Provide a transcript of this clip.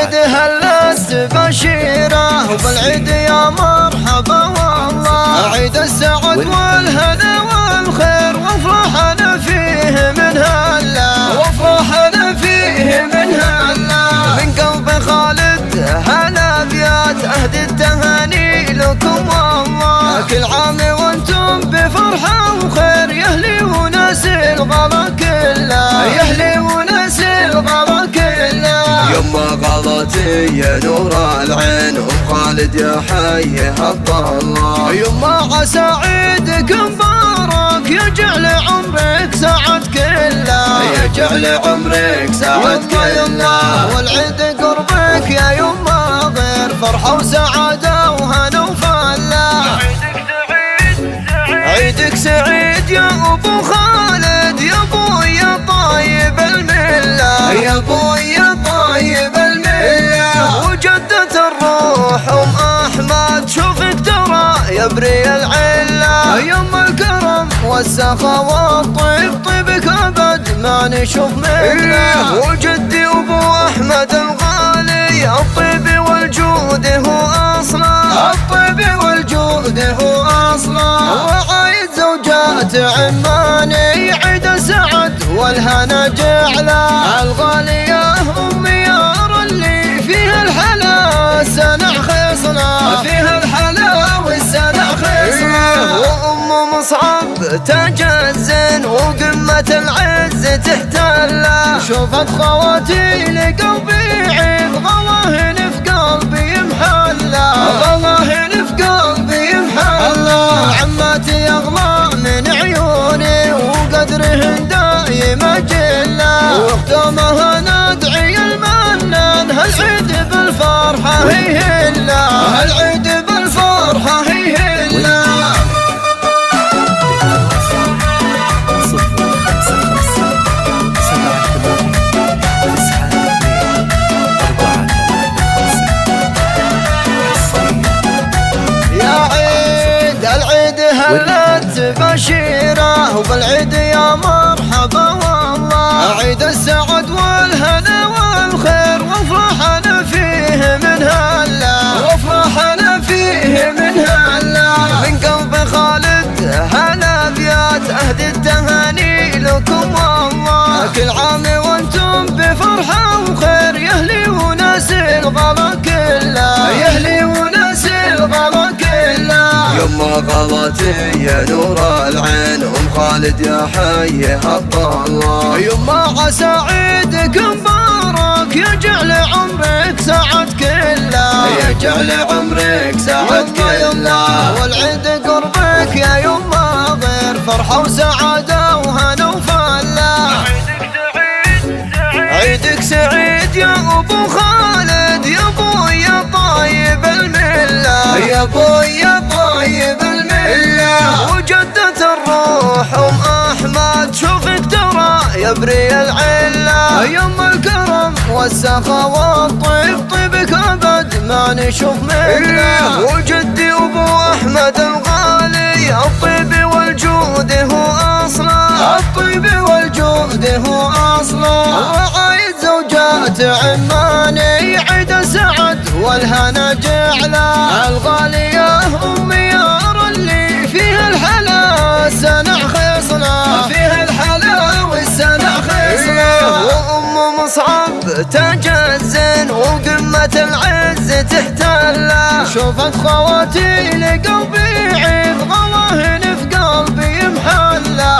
العيد هلت بشيره وبالعيد يا مرحبا والله، عيد السعد والهنا والخير وافرحنا فيه من هلا، وافرحنا فيه من هلا. من قلب خالد هلا بيات اهدي التهاني لكم والله، كل عام وانتم بفرحه وخير يا اهلي وناس الغلا كله، يا اهلي وناس الغلا كله. يما غلطي يا نور العين وخالد يا حيها الله، يما عسى عيدك مبارك يجعل عمرك سعد كله، يجعل عمرك سعد كله. والعيد قربك يا يما غير فرحة وسعادة وهنا وفلا، عيدك سعيد يا ابو خالد يا ابوي يا طيب المله، يا ابوي يا طيب المله. وجدة الروح ام احمد شوفك ترى يا بري العله، يما الكرم والسخاء والطيب طيبك ابد ما نشوف مثله. وجدي ابو احمد الغالي الطيب والجود هو اصله، الطيب والجود هو اصله. وعايد زوجات عماني عيد السعد والهنا جعله، الغالية ام يار اللي فيها الحلا سنع خصنا، فيها الحلا والسنع خصنا. وام مصعب تاج الزين وقمة العز تحتله، شوفت خواتي لقلبي عيد غلاهن في قلبي محله، غلاهن في قلبي محله. عماتي اغلى من عيوني وقدرهن دايم اجله، واختامها ندعي المنان هالعيد بالفرحة هي هلا، هالعيد بالفرحة هي هلا. هلت بشيره وبالعيد يا مرحبا والله، عيد السعد والهنا والخير وافرحنا فيه من هلا، وافرحنا فيه من هلا. من قلب خالد هلا بيات اهدي التهاني لكم والله، كل عام وانتم بفرحه وخير يا اهلي وناس الغلا كله، يا اهلي وناس الغلا كله. يما غلطي يا نور العين ام خالد يا حيها الله، يما عسى عيدك مبارك يجعل عمرك سعد كله، يجعل عمرك سعد كله. والعيد قربك يا يما غير فرحة وسعادة وهنا وفلا، عيدك سعيد يا ابو خالد يا ابوي يا طيب المله، يا ابوي يا طيب المله. وجدة الروح ام احمد شوفك ترى يا بري العله، يما الكرم والسخاء والطيب طيبك ابد ما نشوف مثله. وجدي ابو احمد الغالي الطيب والجود هو اصله، الطيب والجود هو اصله. وعايد زوجات عماني عيد السعد والهنا جعله، الغالية ام يار اللي فيها الحلا سنع خصنا، فيها الحلا والسنع خصنا. وام مصعب تاج الزين وقمة العز تحتله، شوفت خواتي لقلبي عيد غلاهن في قلبي محله،